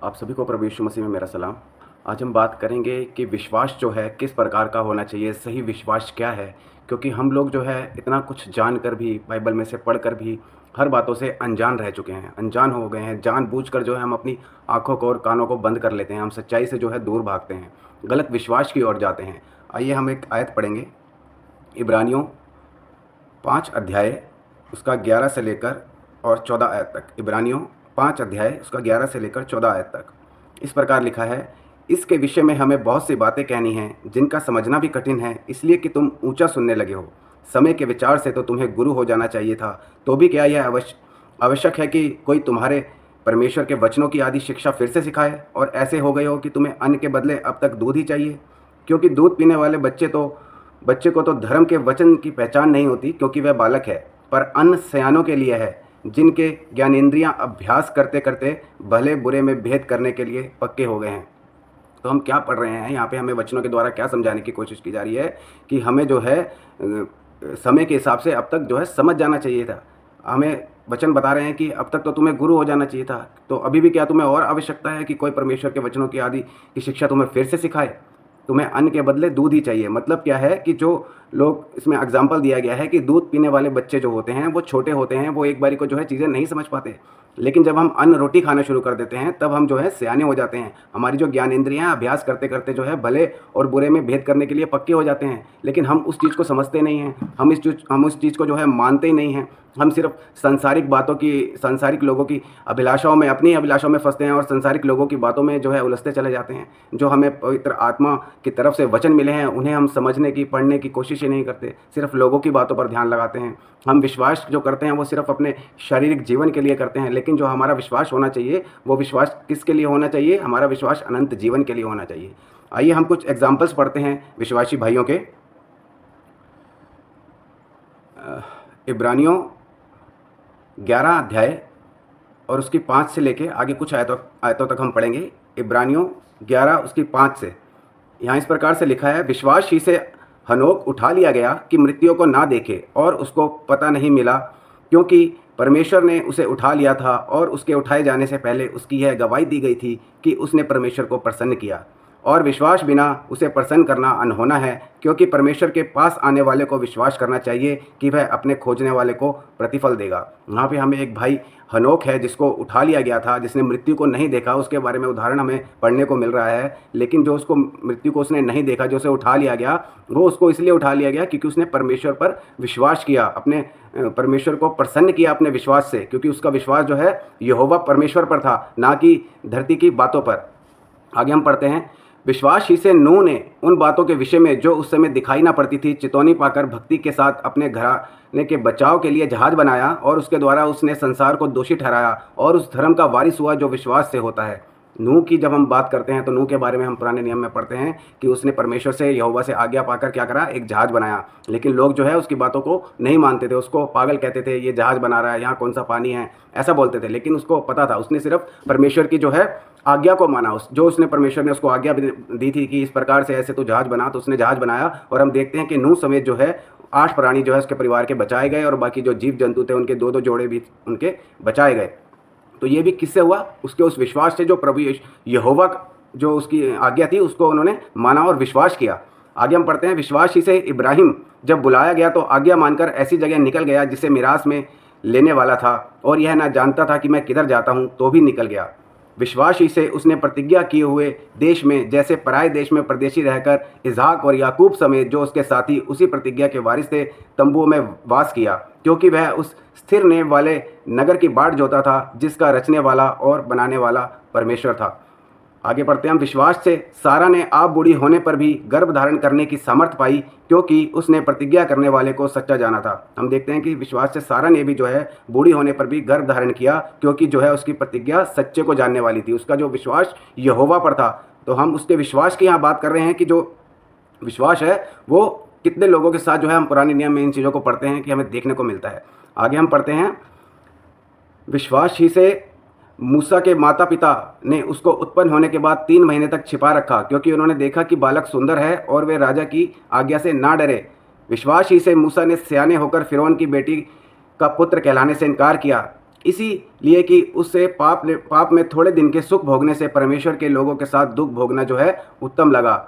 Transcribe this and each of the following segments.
आप सभी को प्रभु यीशु मसीह में मेरा सलाम। आज हम बात करेंगे कि विश्वास जो है किस प्रकार का होना चाहिए, सही विश्वास क्या है। क्योंकि हम लोग जो है इतना कुछ जानकर भी, बाइबल में से पढ़कर भी हर बातों से अनजान रह चुके हैं, अनजान हो गए हैं। जानबूझकर जो है हम अपनी आँखों को और कानों को बंद कर लेते हैं, हम सच्चाई से जो है दूर भागते हैं, गलत विश्वास की ओर जाते हैं। आइए हम एक आयत पढ़ेंगे, इब्रानियों 5 अध्याय उसका 11 से लेकर और 14 आयत तक। इब्रानियों 5 अध्याय उसका 11 से लेकर 14 आयत तक इस प्रकार लिखा है। इसके विषय में हमें बहुत सी बातें कहनी हैं जिनका समझना भी कठिन है, इसलिए कि तुम ऊंचा सुनने लगे हो। समय के विचार से तो तुम्हें गुरु हो जाना चाहिए था, तो भी क्या यह आवश्यक है कि कोई तुम्हारे परमेश्वर के वचनों की आदि शिक्षा फिर से सिखाए? और ऐसे हो गए हो कि तुम्हें अन्न के बदले अब तक दूध ही चाहिए। क्योंकि दूध पीने वाले बच्चे को तो धर्म के वचन की पहचान नहीं होती, क्योंकि वह बालक है। पर अन्न सयानों के लिए है, जिनके ज्ञानेंद्रियां अभ्यास करते करते भले बुरे में भेद करने के लिए पक्के हो गए हैं। तो हम क्या पढ़ रहे हैं यहाँ पे? हमें वचनों के द्वारा क्या समझाने की कोशिश की जा रही है कि हमें जो है समय के हिसाब से अब तक जो है समझ जाना चाहिए था। हमें वचन बता रहे हैं कि अब तक तो तुम्हें गुरु हो जाना चाहिए था, तो अभी भी क्या तुम्हें और आवश्यकता है कि कोई परमेश्वर के वचनों की आदि की शिक्षा तुम्हें फिर से सिखाए? तुम्हें अन्न के बदले दूध ही चाहिए। मतलब क्या है कि जो लोग, इसमें एग्जाम्पल दिया गया है कि दूध पीने वाले बच्चे जो होते हैं वो छोटे होते हैं, वो एक बारी को जो है चीज़ें नहीं समझ पाते। लेकिन जब हम अन्न रोटी खाना शुरू कर देते हैं तब हम जो है सियाने हो जाते हैं। हमारी जो ज्ञान इंद्रियां अभ्यास करते करते जो है भले और बुरे में भेद करने के लिए पक्के हो जाते हैं। लेकिन हम उस चीज़ को समझते नहीं हैं, हम उस चीज़ को जो है मानते ही नहीं हैं। हम सिर्फ सांसारिक बातों की, सांसारिक लोगों की अभिलाषाओं में, अपनी अभिलाषाओं में फंसते हैं और सांसारिक लोगों की बातों में जो है उलझते चले जाते हैं। जो हमें पवित्र आत्मा की तरफ से वचन मिले हैं उन्हें हम समझने की, पढ़ने की कोशिश ही नहीं करते, सिर्फ लोगों की बातों पर ध्यान लगाते हैं। हम विश्वास जो करते हैं वो सिर्फ अपने शारीरिक जीवन के लिए करते हैं, लेकिन जो हमारा विश्वास होना चाहिए वो विश्वास किसके लिए होना चाहिए? हमारा विश्वास अनंत जीवन के लिए होना चाहिए। आइए हम कुछ एग्जाम्पल्स पढ़ते हैं विश्वासी भाइयों के। इब्रानियों 11 अध्याय और उसकी 5 से लेके आगे कुछ आयतों तक हम पढ़ेंगे। इब्रानियों 11 उसकी 5 से यहाँ इस प्रकार से लिखा है। विश्वास ही से हनोक उठा लिया गया कि मृत्यु को ना देखे, और उसको पता नहीं मिला, क्योंकि परमेश्वर ने उसे उठा लिया था। और उसके उठाए जाने से पहले उसकी यह गवाही दी गई थी कि उसने परमेश्वर को प्रसन्न किया। और विश्वास बिना उसे प्रसन्न करना अनहोना है, क्योंकि परमेश्वर के पास आने वाले को विश्वास करना चाहिए कि वह अपने खोजने वाले को प्रतिफल देगा। यहाँ पे हमें एक भाई हनोक है जिसको उठा लिया गया था, जिसने मृत्यु को नहीं देखा, उसके बारे में उदाहरण हमें पढ़ने को मिल रहा है। लेकिन जो उसको मृत्यु को उसने नहीं देखा, जो उसे उठा लिया गया, वो उसको इसलिए उठा लिया गया क्योंकि उसने परमेश्वर पर विश्वास किया, अपने परमेश्वर को प्रसन्न किया अपने विश्वास से, क्योंकि उसका विश्वास जो है यहोवा परमेश्वर पर था, ना कि धरती की बातों पर। आगे हम पढ़ते हैं। विश्वास ही से नूह ने उन बातों के विषय में जो उस समय दिखाई ना पड़ती थी चितौनी पाकर भक्ति के साथ अपने घराने के बचाव के लिए जहाज बनाया, और उसके द्वारा उसने संसार को दोषी ठहराया और उस धर्म का वारिस हुआ जो विश्वास से होता है। नूह की जब हम बात करते हैं तो नूह के बारे में हम पुराने नियम में पढ़ते हैं कि उसने परमेश्वर से, यहोवा से आज्ञा पाकर क्या करा? एक जहाज बनाया। लेकिन लोग जो है उसकी बातों को नहीं मानते थे, उसको पागल कहते थे, ये जहाज बना रहा है, यहाँ कौन सा पानी है, ऐसा बोलते थे। लेकिन उसको पता था, उसने सिर्फ परमेश्वर की जो है आज्ञा को माना। जो उसने, परमेश्वर ने उसको आज्ञा दी थी कि इस प्रकार से ऐसे तो जहाज बना, तो उसने जहाज बनाया। और हम देखते हैं कि नूह समेत जो है 8 प्राणी जो है उसके परिवार के बचाए गए, और बाकी जो जीव जंतु थे उनके 2-2 जोड़े भी उनके बचाए गए। तो ये भी किससे हुआ? उसके उस विश्वास से, जो प्रभु यहोवा जो उसकी आज्ञा थी उसको उन्होंने माना और विश्वास किया। आगे हम पढ़ते हैं। विश्वास ही से इब्राहिम जब बुलाया गया तो आज्ञा मानकर ऐसी जगह निकल गया जिसे मिरास में लेने वाला था, और यह ना जानता था कि मैं किधर जाता हूँ, तो भी निकल गया। विश्वास ही से उसने प्रतिज्ञा किए हुए देश में, जैसे पराये देश में परदेशी रहकर इसहाक और याकूब समेत जो उसके साथी उसी प्रतिज्ञा के वारिस थे, तंबुओं में वास किया, क्योंकि वह उस स्थिरने वाले नगर की बाट जोता था जिसका रचने वाला और बनाने वाला परमेश्वर था। आगे पढ़ते हैं हम। विश्वास से सारा ने आप बूढ़ी होने पर भी गर्भ धारण करने की सामर्थ पाई, क्योंकि उसने प्रतिज्ञा करने वाले को सच्चा जाना था। हम देखते हैं कि विश्वास से सारा ने भी जो है बूढ़ी होने पर भी गर्भ धारण किया, क्योंकि जो है उसकी प्रतिज्ञा सच्चे को जानने वाली थी। उसका जो विश्वास यहोवा पर था। तो हम उसके विश्वास की यहाँ बात कर रहे हैं कि जो विश्वास है वो कितने लोगों के साथ जो है, हम पुराने नियम में इन चीज़ों को पढ़ते हैं कि हमें देखने को मिलता है। आगे हम पढ़ते हैं। विश्वास ही से मूसा के माता पिता ने उसको उत्पन्न होने के बाद 3 महीने तक छिपा रखा, क्योंकि उन्होंने देखा कि बालक सुंदर है और वे राजा की आज्ञा से ना डरे। विश्वास ही से मूसा ने सयाने होकर फिरौन की बेटी का पुत्र कहलाने से इनकार किया, इसीलिए कि उससे पाप में थोड़े दिन के सुख भोगने से परमेश्वर के लोगों के साथ दुख भोगना जो है उत्तम लगा।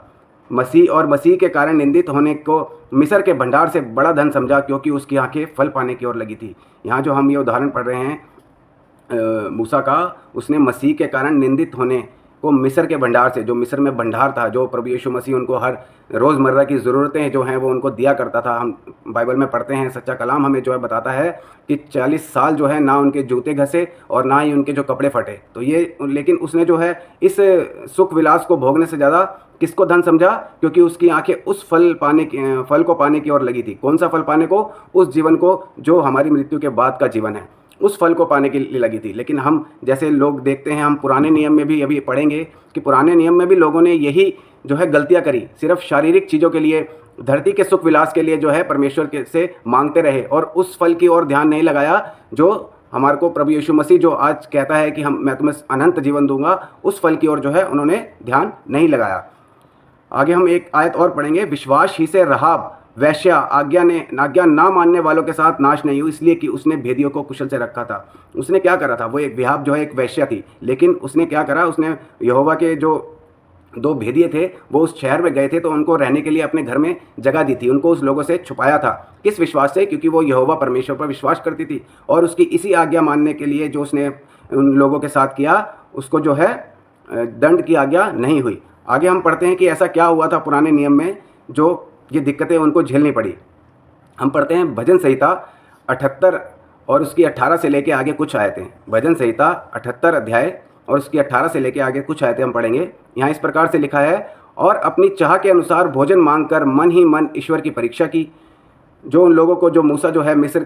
मसीह के कारण निंदित होने को मिस्र के भंडार से बड़ा धन समझा, क्योंकि उसकी आंखें फल पाने की ओर लगी थी। यहाँ जो हम ये उदाहरण पढ़ रहे हैं मूसा का, उसने मसीह के कारण निंदित होने को मिस्र के भंडार से, जो मिस्र में भंडार था, जो प्रभु यीशु मसीह उनको हर रोज़मर्रा की ज़रूरतें जो हैं वो उनको दिया करता था। हम बाइबल में पढ़ते हैं, सच्चा कलाम हमें जो है बताता है कि 40 साल जो है ना उनके जूते घसे और ना ही उनके जो कपड़े फटे। तो ये, लेकिन उसने जो है इस सुख विलास को भोगने से ज़्यादा किसको धन समझा? क्योंकि उसकी आंखें उस फल को पाने की ओर लगी थी। कौन सा फल पाने को? उस जीवन को जो हमारी मृत्यु के बाद का जीवन है, उस फल को पाने के लिए लगी थी। लेकिन हम जैसे लोग देखते हैं, हम पुराने नियम में भी अभी पढ़ेंगे कि पुराने नियम में भी लोगों ने यही जो है गलतियां करी। सिर्फ शारीरिक चीज़ों के लिए, धरती के सुख विलास के लिए जो है परमेश्वर के से मांगते रहे और उस फल की ओर ध्यान नहीं लगाया जो हमारे को प्रभु यीशु मसीह जो आज कहता है कि मैं तुम्हें अनंत जीवन दूंगा, उस फल की ओर जो है उन्होंने ध्यान नहीं लगाया। आगे हम एक आयत और पढ़ेंगे। विश्वास ही से राहाब वैश्या आज्ञा ना मानने वालों के साथ नाश नहीं हुई, इसलिए कि उसने भेदियों को कुशल से रखा था। उसने क्या करा था? वो एक राहाब जो है एक वैश्या थी, लेकिन उसने क्या करा? उसने यहोवा के जो 2 भेदिए थे वो उस शहर में गए थे, तो उनको रहने के लिए अपने घर में जगह दी थी, उनको उस लोगों से छुपाया था। किस विश्वास से? क्योंकि वो यहोवा परमेश्वर पर विश्वास करती थी और उसकी इसी आज्ञा मानने के लिए जो उसने उन लोगों के साथ किया, उसको जो है दंड की आज्ञा नहीं हुई। आगे हम पढ़ते हैं कि ऐसा क्या हुआ था पुराने नियम में जो ये दिक्कतें उनको झेलनी पड़ी। हम पढ़ते हैं भजन संहिता 78 और उसकी 18 से लेके आगे कुछ आयतें। भजन संहिता 78 अध्याय और उसकी 18 से लेके आगे कुछ आयतें हम पढ़ेंगे। यहाँ इस प्रकार से लिखा है, और अपनी चाह के अनुसार भोजन मांगकर मन ही मन ईश्वर की परीक्षा की। जो उन लोगों को, जो मूसा जो है मिस्र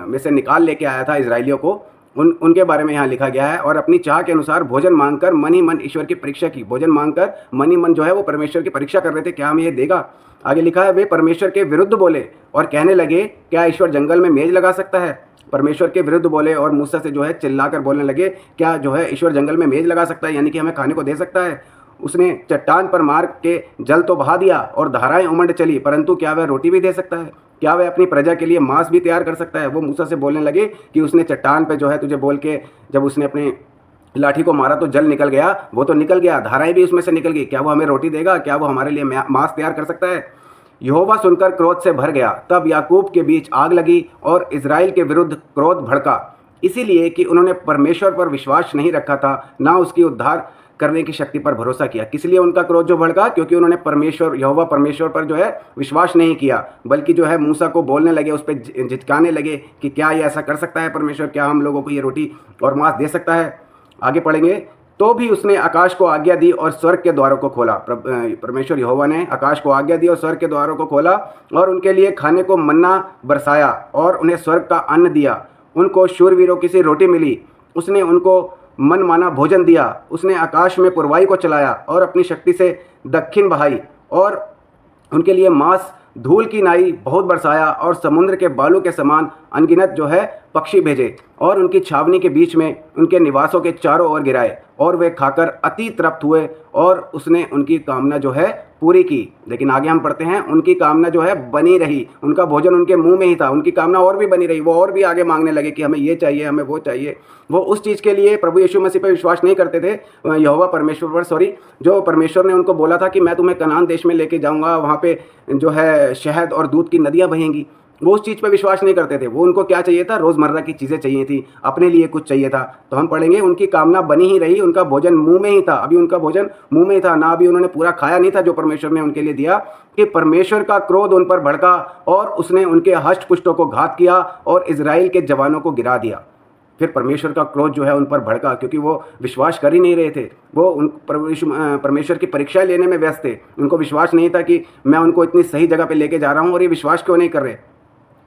में से निकाल लेके आया था इजराइलियों को, उनके बारे में यहाँ लिखा गया है। और अपनी चाह के अनुसार भोजन मांगकर मन ही मन ईश्वर की परीक्षा की। भोजन मांगकर मन ही मन जो है वो परमेश्वर की परीक्षा कर रहे थे, क्या हमें ये देगा। आगे लिखा है, वे परमेश्वर के विरुद्ध बोले और कहने लगे, क्या ईश्वर जंगल में मेज लगा सकता है? परमेश्वर के विरुद्ध बोले और मूसा से जो है चिल्लाकर बोलने लगे, क्या जो है ईश्वर जंगल में मेज लगा सकता है, यानी कि हमें खाने को दे सकता है? उसने चट्टान पर मार के जल तो बहा दिया और धाराएं उमड़ चली, परंतु क्या वह रोटी भी दे सकता है? क्या वह अपनी प्रजा के लिए मांस भी तैयार कर सकता है? वो मूसा से बोलने लगे कि उसने चट्टान पे जो है तुझे बोल के, जब उसने अपनी लाठी को मारा तो जल निकल गया, वो तो निकल गया, धाराएं भी उसमें से निकल गई, क्या वो हमें रोटी देगा? क्या वो हमारे लिए मांस तैयार कर सकता है? यहोवा सुनकर क्रोध से भर गया। तब याकूब के बीच आग लगी और इजराइल के विरुद्ध क्रोध भड़का, इसीलिए कि उन्होंने परमेश्वर पर विश्वास नहीं रखा था, ना उसकी उद्धार करने की शक्ति पर भरोसा किया। किस लिए उनका क्रोध जो भड़का? क्योंकि उन्होंने यहोवा परमेश्वर पर जो है विश्वास नहीं किया, बल्कि जो है मूसा को बोलने लगे, उस पर झिटकाने लगे कि क्या ये ऐसा कर सकता है परमेश्वर? क्या हम लोगों को ये रोटी और मांस दे सकता है? आगे पढ़ेंगे। तो भी उसने आकाश को आज्ञा दी और स्वर्ग के द्वारों को खोला। परमेश्वर यहोवा ने आकाश को आज्ञा दी और स्वर्ग के द्वारों को खोला और उनके लिए खाने को मन्ना बरसाया और उन्हें स्वर्ग का अन्न दिया। उनको शूरवीरों की सी रोटी मिली, उसने उनको मन माना भोजन दिया। उसने आकाश में पुरवाई को चलाया और अपनी शक्ति से दक्षिण बहाई और उनके लिए मांस धूल की नाई बहुत बरसाया और समुद्र के बालू के समान अनगिनत जो है पक्षी भेजे और उनकी छावनी के बीच में उनके निवासों के चारों ओर गिराए और वे खाकर अति तृप्त हुए और उसने उनकी कामना जो है पूरी की। लेकिन आगे हम पढ़ते हैं, उनकी कामना जो है बनी रही, उनका भोजन उनके मुंह में ही था, उनकी कामना और भी बनी रही, वो और भी आगे मांगने लगे कि हमें ये चाहिए, हमें वो चाहिए। वो उस चीज़ के लिए प्रभु यीशु मसीह पर विश्वास नहीं करते थे, यहोवा परमेश्वर पर, जो परमेश्वर ने उनको बोला था कि मैं तुम्हें कनान देश में लेके जाऊँगा, वहाँ पे जो है शहद और दूध की नदियाँ बहेंगी। वो उस चीज़ पर विश्वास नहीं करते थे। वो उनको क्या चाहिए था? रोज़मर्रा की चीज़ें चाहिए थी, अपने लिए कुछ चाहिए था। तो हम पढ़ेंगे, उनकी कामना बनी ही रही, उनका भोजन मुंह में ही था। अभी उनका भोजन मुंह में ही था, ना अभी उन्होंने पूरा खाया नहीं था जो परमेश्वर ने उनके लिए दिया, कि परमेश्वर का क्रोध उन पर भड़का और उसने उनके हष्ट पुष्टों को घात किया और इजराइल के जवानों को गिरा दिया। फिर परमेश्वर का क्रोध जो है उन पर भड़का, क्योंकि वो विश्वास कर ही नहीं रहे थे। वो परमेश्वर की परीक्षा लेने में व्यस्त थे। उनको विश्वास नहीं था कि मैं उनको इतनी सही जगह पे लेके जा रहा हूँ और ये विश्वास क्यों नहीं कर रहे।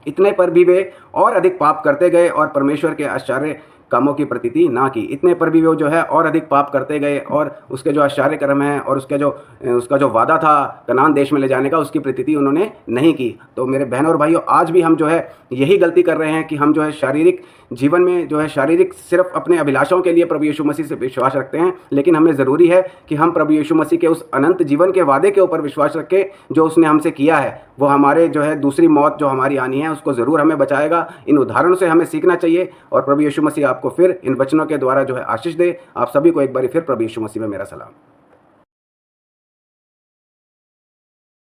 इतने पर भी वे और अधिक पाप करते गए और परमेश्वर के आश्चर्य कामों की प्रतीति ना की। इतने पर भी वो जो है और अधिक पाप करते गए और उसके जो आश्चर्य कर्म हैं और उसका जो वादा था कनान देश में ले जाने का, उसकी प्रतीति उन्होंने नहीं की। तो मेरे बहनों और भाइयों, आज भी हम जो है यही गलती कर रहे हैं कि हम जो है शारीरिक जीवन में जो है शारीरिक सिर्फ अपने अभिलाषाओं के लिए प्रभु यीशु मसीह से विश्वास रखते हैं, लेकिन हमें ज़रूरी है कि हम प्रभु यीशु मसीह के उस अनंत जीवन के वादे के ऊपर विश्वास रखें जो उसने हमसे किया है। वो हमारे जो है दूसरी मौत जो हमारी आनी है उसको ज़रूर हमें बचाएगा। इन उदाहरणों से हमें सीखना चाहिए और प्रभु यीशु मसीह आपको फिर इन वचनों के द्वारा जो है आशीष दे। आप सभी को एक बार फिर प्रभु यीशु मसीह में मेरा सलाम।